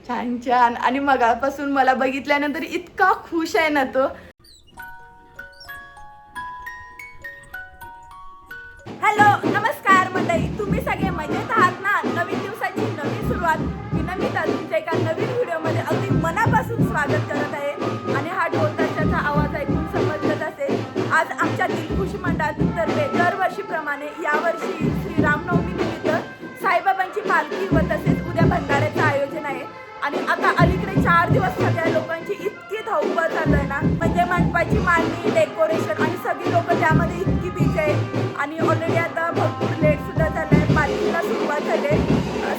छान छान. आणि मगापासून मला बघितल्यानंतर इतका खुश आहे ना तो. हॅलो नमस्कार मंडळी, तुम्ही सगळे मजेत आहात ना? नवीन दिवसाची नवीन सुरुवात मी नमिता तुमच्या एका नवीन व्हिडिओमध्ये अगदी मनापासून स्वागत करत आहे. आणि हा ढोल ताशाचा आवाज ऐकून समजत असेल, आज आमच्या दिलखुश मंडळात तर्फे दरवर्षीप्रमाणे यावर्षी श्री रामनवमी निमित्त साईबाबांची पालखी व तसेच उद्या भंडाऱ्याचं आयोजन आहे. आणि आता अलीकडे 4 दिवस सगळ्या लोकांची इतकी धावपळ चालू आहे ना, म्हणजे मंडपाची मांडणी, डेकोरेशन आणि सगळी लोक त्यामध्ये इतकी बिझी आहेत. आणि ऑलरेडी आता भरपूर लेट सुद्धा झालं आहे. पालखीला सुरुवात झाली.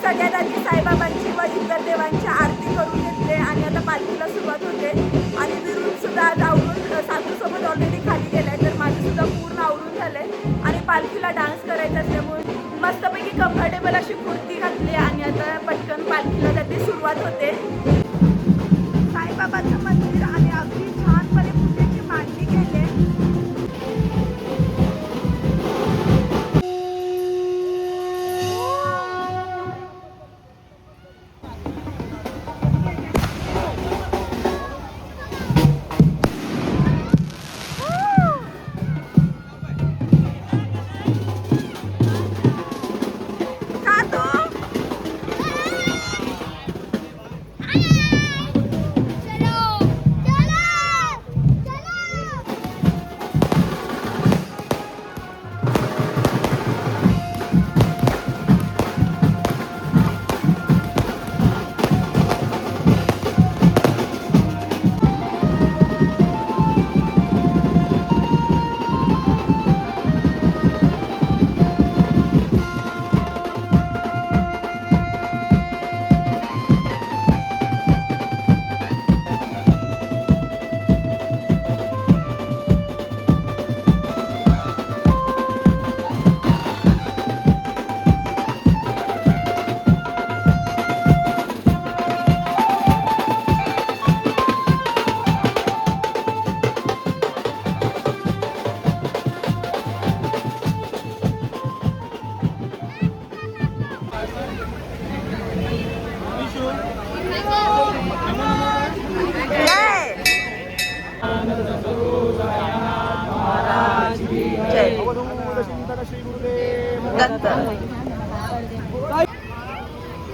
सगळ्यात आधी साईबाबांची व इतर देवांची आरती करून घेतली आणि आता पालखीला सुरुवात होते. आणि विरून सुद्धा आज आवरून सासूसोबत ऑलरेडी खाली गेलाय, तर माझं सुद्धा पूर्ण आवरून झालंय. आणि पालखीला डान्स करायचा असल्यामुळे मस्तपैकी कम्फर्टेबल अशी कुर्ती घातली आणि आता पटकन पालखीला जाते, सुरुवात होते. साईबाबाचं मंदिर आणि अगदी छानपणे पूजेची मांडणी केली.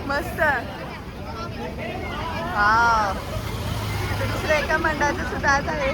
मस्त. हा दुसऱ्या एका मंडळाचं सुद्धा आज आहे.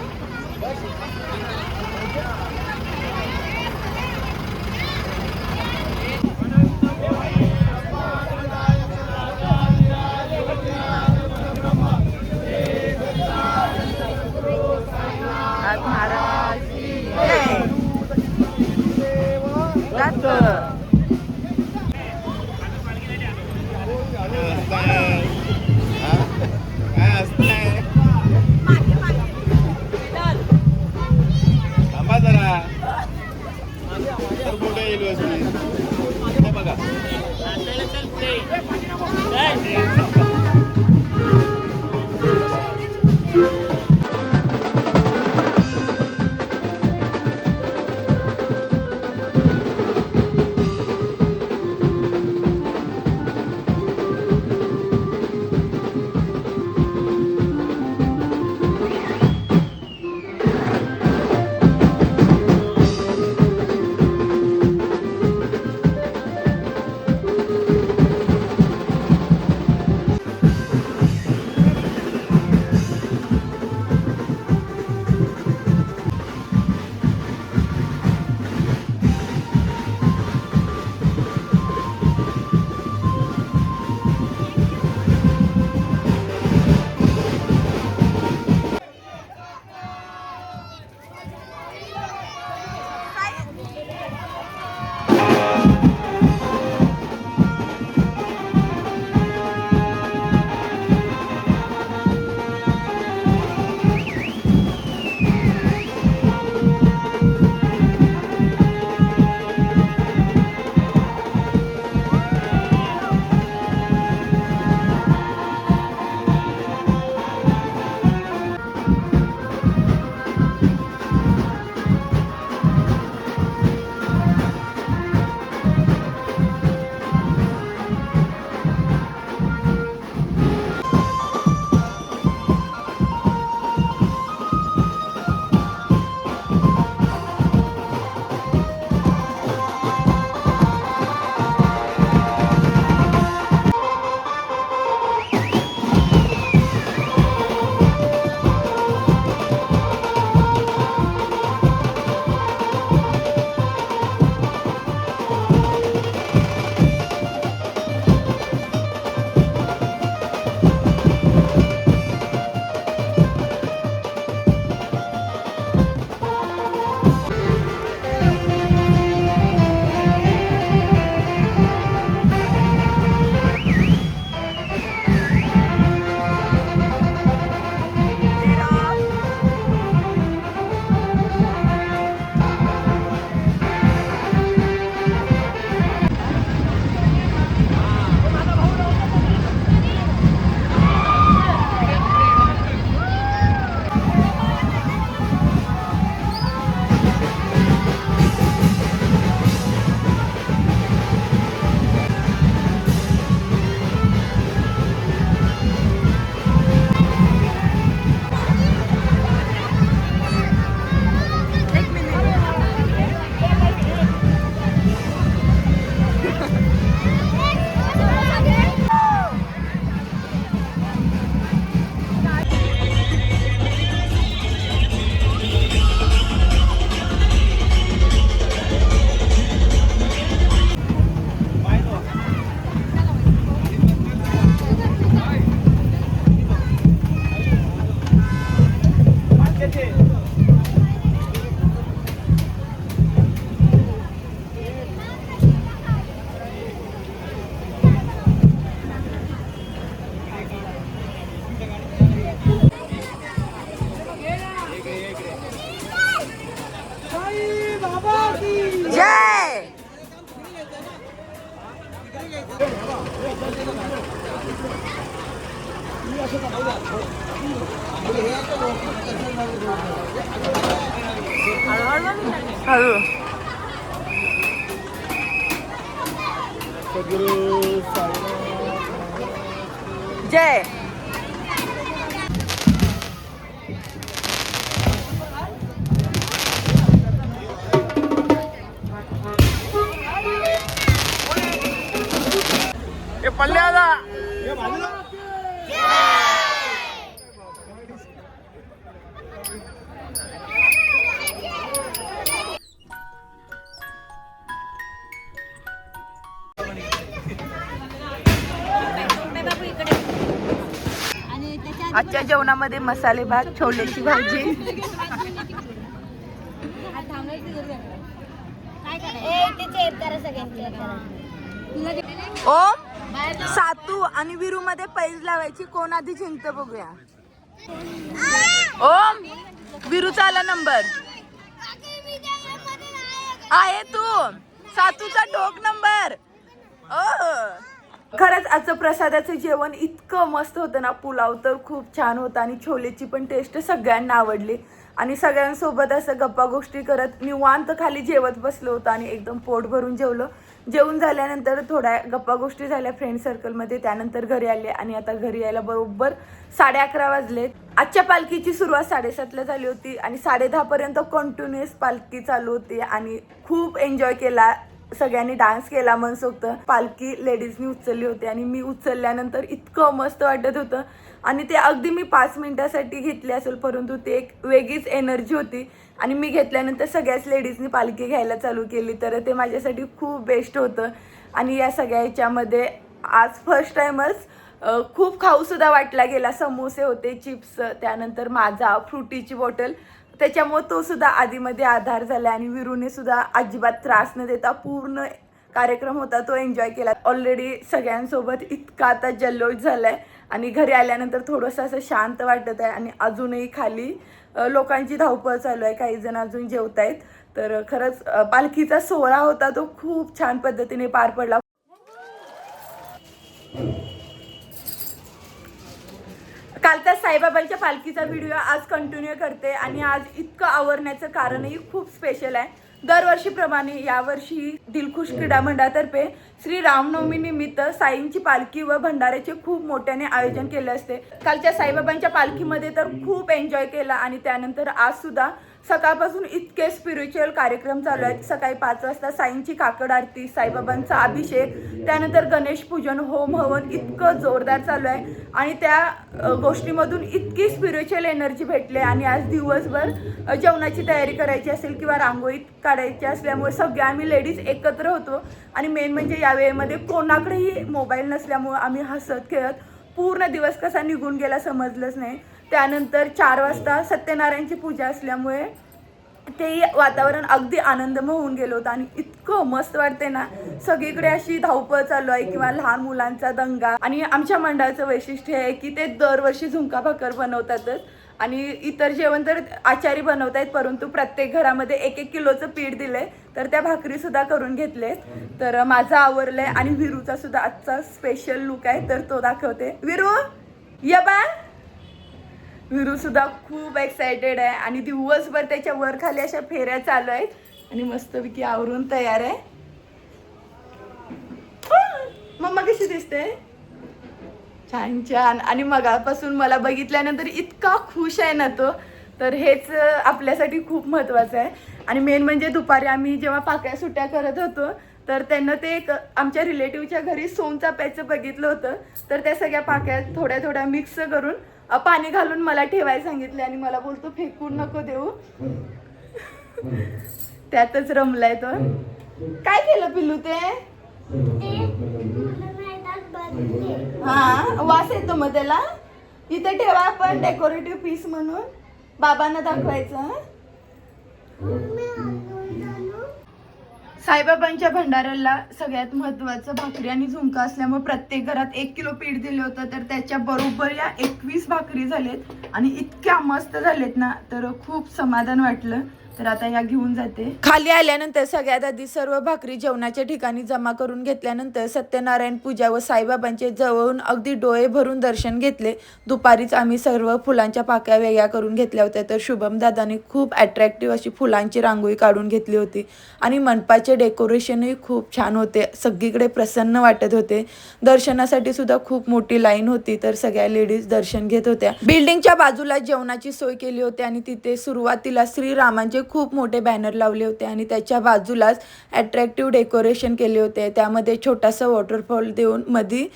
हळू जय पल्ल्याला आजच्या जेवणामध्ये मसाले भात, छोलेची भाजी, ओम सातू आणि विरू मध्ये पैज लावायची. कोण आधी जिंकतं बघूया. ओम विरूचा आला नंबर आहे. तू सातूचा टोक नंबर. खरंच आजचं प्रसादाचं जेवण इतकं मस्त होतं ना. पुलाव तर खूप छान होता आणि छोलेची पण टेस्ट सगळ्यांना आवडली आणि सगळ्यांसोबत असं गप्पा गोष्टी करत निवांत खाली जेवत बसलो होतो आणि एकदम पोट भरून जेवलो. जेवून झाल्यानंतर थोड्या गप्पा गोष्टी झाल्या फ्रेंड सर्कलमध्ये. त्यानंतर घरी आले आणि आता घरी यायला बरोबर 11:30 वाजलेत. आजच्या पालखीची सुरुवात 7:30ला झाली होती आणि 10:30 पर्यंत कंटिन्युअस पालखी चालू होती आणि खूप एन्जॉय केला. सगळ्यांनी डान्स केला मनसोक्त. पालखी लेडीजनी उचलली होती आणि मी उचलल्यानंतर इतकं मस्त वाटत होतं आणि ते अगदी मी 5 मिनिटासाठी घेतली असेल परंतु ते एक वेगळीच एनर्जी होती आणि मी घेतल्यानंतर सगळ्याच लेडीजनी पालखी घ्यायला चालू केली. तर ते माझ्यासाठी खूप बेस्ट होतं आणि या सगळ्या ह्याच्यामध्ये आज फर्स्ट टाइमच खूप खाऊसुद्धा वाटला गेला. समोसे होते, चिप्स, त्यानंतर माझा फ्रुटीची बॉटल, त्याच्यामुळे तो सुद्धा आधीमध्ये आधार झाला आणि विरूने सुद्धा अजिबात त्रास न देता पूर्ण कार्यक्रम होता तो एन्जॉय केला. ऑलरेडी सगळ्यांसोबत इतका आता जल्लोष झालाय आणि घरी आल्यानंतर थोडंसं असं शांत वाटत आहे आणि अजूनही खाली लोकांची धावपळ चालू आहे. काही जण अजून जेवतायत. तर खरंच पालखीचा सोहळा होता तो खूप छान पद्धतीने पार पडला. कालचा साईबाबांच्या पालखीचा व्हिडिओ आज कंटिन्यू करते आणि आज इतकं आवरण्याचं कारणही खूप स्पेशल आहे. दरवर्षीप्रमाणे यावर्षी दिलखुश क्रीडा मंडळातर्फे श्री रामनवमी निमित्त साईंची पालखी व भंडाऱ्याचे खूप मोठ्याने आयोजन केले असते. कालच्या साईबाबांच्या पालखीमध्ये तर खूप एन्जॉय केला आणि त्यानंतर आज सुद्धा सकाळपासून इतके स्पिरिच्युअल कार्यक्रम चालू आहेत. सकाळी 5 वाजता साईंची काकड आरती, साईबाबांचा अभिषेक, त्यानंतर गणेश पूजन, होम हवन इतकं जोरदार चालू आहे आणि त्या गोष्टीमधून इतकी स्पिरिच्युअल एनर्जी भेटले. आणि आज दिवसभर जेवणाची तयारी करायची असेल किंवा रांगोळी काढायची असल्यामुळे सगळे आम्ही लेडीज एकत्र होतो आणि मेन म्हणजे या वेळेमध्ये कोणाकडेही मोबाईल नसल्यामुळे आम्ही हसत खेळत पूर्ण दिवस कसा निघून गेला समजलंच नाही. त्यानंतर 4 वाजता सत्यनारायणची पूजा असल्यामुळे ते वातावरण अगदी आनंदमय होऊन गेलं होतं आणि इतकं मस्त वाटते ना. सगळीकडे अशी धावपळ चालू आहे किंवा लहान मुलांचा दंगा. आणि आमच्या मंडळाचं वैशिष्ट्य आहे की ते दरवर्षी झुणका भाकर बनवतातच आणि इतर जेवण तर आचारी बनवतायत परंतु प्रत्येक घरामध्ये 1-1 किलोचं पीठ दिलंय तर त्या भाकरी सुद्धा करून घेतले. तर माझं आवरलंय आणि विरूचा सुद्धा आजचा स्पेशल लुक आहे तर तो दाखवते. विरू या बा. विरू सुद्धा खूप एक्सायटेड आहे आणि दिवसभर त्याच्या वर खाली अशा फेऱ्या चालू आहेत आणि मस्तपैकी आवरून तयार आहे. मम्मा कशी दिसते? छान छान. आणि मगापासून मला बघितल्यानंतर इतका खुश आहे ना तो. तर हेच आपल्यासाठी खूप महत्त्वाचं आहे. आणि मेन म्हणजे दुपारी आम्ही जेव्हा पाकळ्या सुट्ट्या करत होतो तर त्यांना ते एक आमच्या रिलेटिव्हच्या घरी सोनचाफ्याचं बघितलं होतं तर त्या सगळ्या पाकळ्या थोड्या थोड्या मिक्स करून पाणी घालून मला ठेवायला सांगितले आणि मला बोलतो फेकून नको देऊ. त्यातच रमलाय तो. काय केलं पिल्लू ते? हा वास येतो मग त्याला. इथे ठेवा आपण डेकोरेटिव्ह पीस म्हणून बाबांना दाखवायचं. साईबाबांच्या भंडाऱ्याला सगळ्यात महत्त्वाचं भाकरी आणि झुणका असल्यामुळे प्रत्येक घरात 1 किलो पीठ दिलं होतं तर त्याच्या बरोबर या 21 भाकरी झालेत आणि इतक्या मस्त झालेत ना तर खूप समाधान वाटलं. तर आता या घेऊन जाते. खाली आल्यानंतर सगळ्यात आधी सर्व भाकरी जेवणाच्या ठिकाणी जमा करून घेतल्यानंतर सत्यनारायण पूजा व साईबाबांचे जवळून अगदी डोळे भरून दर्शन घेतले. दुपारीच आम्ही सर्व फुलांच्या पाकळ्या वेगळ्या करून घेतल्या होत्या. तर शुभम दादाने खूप अट्रॅक्टिव्ह अशी फुलांची रांगोळी काढून घेतली होती आणि मंडपाचे डेकोरेशनही खूप छान होते. सगळीकडे प्रसन्न वाटत होते. दर्शनासाठी सुद्धा खूप मोठी लाईन होती. तर सगळ्या लेडीज दर्शन घेत होत्या. बिल्डिंगच्या बाजूला जेवणाची सोय केली होती आणि तिथे सुरुवातीला श्रीरामांचे खूप मोठे बॅनर लावले होते आणि त्याच्या बाजूलाच अट्रॅक्टिव्ह डेकोरेशन केले होते. त्यामध्ये छोटासा वॉटरफॉल देऊन मध्ये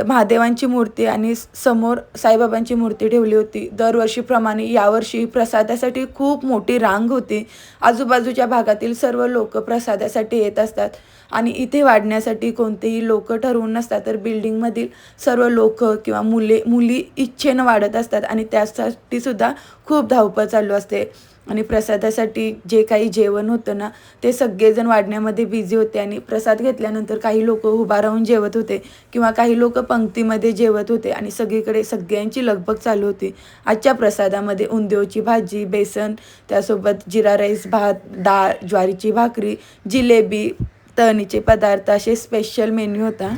महादेवांची मूर्ती आणि समोर साईबाबांची मूर्ती ठेवली होती. दरवर्षीप्रमाणे यावर्षी प्रसादासाठी खूप मोठी रांग होती. आजूबाजूच्या भागातील सर्व लोक प्रसादासाठी येत असतात आणि इथे वाढण्यासाठी कोणतेही लोक ठरवून नसतात. तर बिल्डिंगमधील सर्व लोक किंवा मुली इच्छेनं वाढत असतात आणि त्यासाठी सुद्धा खूप धावपळ चालू असते. आणि प्रसादासाठी जे काही जेवण होतं ना ते सगळेजण वाढण्यामध्ये बिझी होते आणि प्रसाद घेतल्यानंतर काही लोक उभा राहून जेवत होते किंवा काही लोक पंक्तीमध्ये जेवत होते आणि सगळीकडे सगळ्यांची लगबग चालू होती. आजच्या प्रसादामध्ये उंदियोची भाजी, बेसन, त्यासोबत जिरा राईस, भात, डाळ, ज्वारीची भाकरी, जिलेबी, तळणीचे पदार्थ असे स्पेशल मेन्यू होता.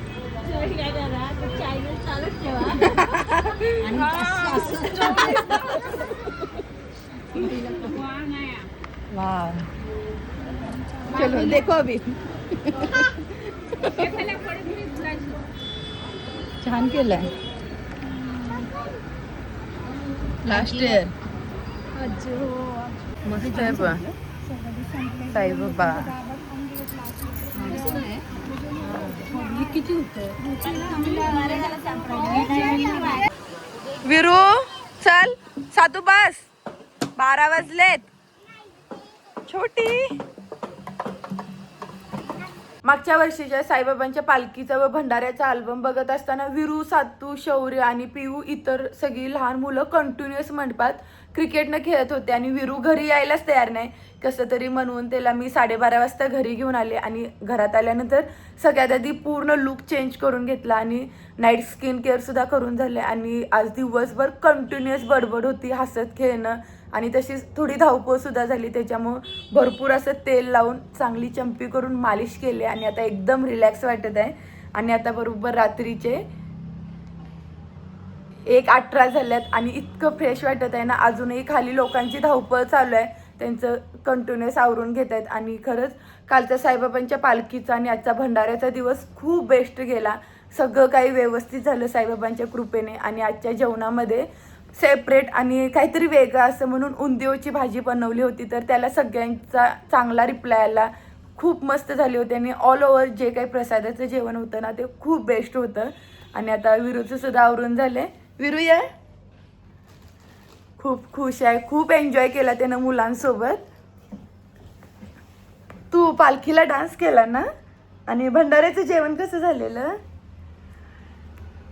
चलो देखो अभी छान केलंय. लास्ट इयर मस्त आहे बा साईबाबा. विरू चल सातू बस 12 वाजलेत. छोटी मागच्या वर्षीच्या साईबाबांच्या पालखीचा व भंडाऱ्याचा अल्बम बघत असताना विरू, सातू, शौर्य आणि पिऊ इतर सगळी लहान मुलं कंटिन्युअस मंडपात क्रिकेटनं खेळत होते आणि विरू घरी यायलाच तयार नाही. कसं तरी म्हणून त्याला मी 12:30 वाजता घरी घेऊन आले आणि घरात आल्यानंतर सगळ्यात आधी पूर्ण लुक चेंज करून घेतला आणि नाईट स्किन केअरसुद्धा करून झाले. आणि आज दिवसभर कंटिन्युअस बडबड होती, हसत खेळणं आणि तशीच थोडी धावपळसुद्धा झाली. त्याच्यामुळं भरपूर असं तेल लावून चांगली चंपी करून मालिश केली आणि आता एकदम रिलॅक्स वाटत आहे. आणि आता बरोबर रात्रीचे 1:18 झाल्यात आणि इतकं फ्रेश वाटत आहे ना. अजूनही खाली लोकांची धावपळ चालू आहे, त्यांचं कंटिन्युअस आवरून घेत आहेत. आणि खरंच कालच्या साईबाबांच्या पालखीचा आणि आजचा भंडाऱ्याचा दिवस खूप बेस्ट गेला. सगळं काही व्यवस्थित झालं साईबाबांच्या कृपेने. आणि आजच्या जेवणामध्ये सेपरेट आणि काहीतरी वेगळं असं म्हणून उंदियोची भाजी बनवली होती. तर त्याला सगळ्यांचा चांगला रिप्लाय आला, खूप मस्त झाली होती. आणि ऑल ओव्हर जे काही प्रसादाचं जेवण होतं ना ते खूप बेस्ट होतं. आणि आता विरूचं सुद्धा आवरून झालंय. विरू या खूप खुश आहे, खूप एन्जॉय केला त्यानं मुलांसोबत. तू पालखीला डान्स केला ना. आणि भंडाऱ्याचं जेवण कसं झालेलं.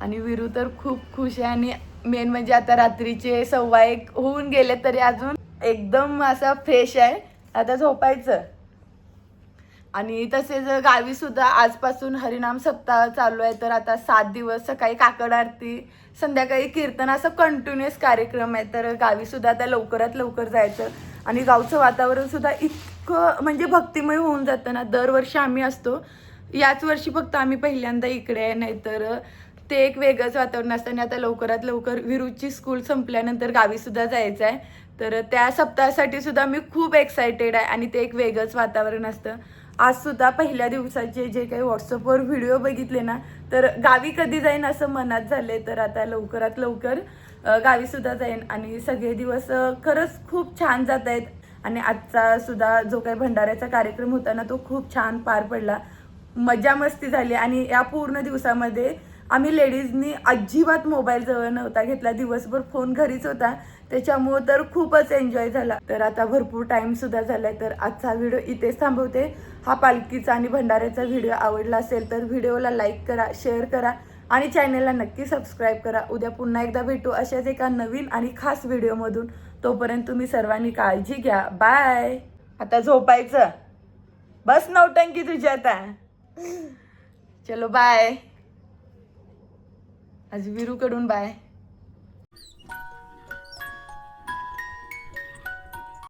आणि विरू तर खूप खुश आहे. आणि मेन म्हणजे आता रात्रीचे 1:15 होऊन गेले तरी अजून एकदम असा फ्रेश आहे. आता झोपायचं. आणि तसेच गावी सुद्धा आजपासून हरिनाम सप्ताह चालू आहे. तर आता 7 दिवस सकाळी काकड आरती, संध्याकाळी कीर्तन असं कंटिन्युअस कार्यक्रम आहे. तर गावी सुद्धा आता लवकरात लवकर जायचं. आणि गावचं वातावरण सुद्धा इतकं म्हणजे भक्तिमय होऊन जातं ना. दरवर्षी आम्ही असतो, याच वर्षी फक्त आम्ही पहिल्यांदा इकडे आहे, नाहीतर ते एक वेगळंच वातावरण असतं. आणि आता लवकरात लवकर विरूची स्कूल संपल्यानंतर गावी सुद्धा जायचं आहे. तर त्या सप्ताहासाठी सुद्धा मी खूप एक्सायटेड आहे आणि ते एक वेगळंच वातावरण असतं. आज सुद्धा पहिल्या दिवसाचे जे काही व्हॉट्सअपवर व्हिडिओ बघितले ना तर गावी कधी जाईन असं मनात झाले. तर आता लवकरात लवकर गावी सुद्धा जाईन. आणि सगळे दिवस खरंच खूप छान जात आहेत. आणि आजचा सुद्धा जो काही भंडाऱ्याचा कार्यक्रम होता ना तो खूप छान पार पडला, मजा मस्ती झाली. आणि या पूर्ण दिवसामध्ये आम्ही लेडीजनी अजिबात मोबाईल जवळ नव्हता घेतला. दिवसभर फोन घरीच होता, त्याच्यामुळं तर खूपच एन्जॉय झाला. तर आता भरपूर टाइम सुद्धा झालाय. तर आजचा व्हिडिओ इथेच थांबवते. हा पालखीचा आणि भंडाऱ्याचा व्हिडिओ आवडला असेल तर व्हिडिओला लाईक करा, शेअर करा आणि चॅनलला नक्की सबस्क्राईब करा. उद्या पुन्हा एकदा भेटू अशाच एका नवीन आणि खास व्हिडिओमधून. तोपर्यंत तुम्ही सर्वांनी काळजी घ्या. बाय. आता झोपायचं. बस नौटंकी तुझी आता. चलो बाय. आज विरूकडून बाय.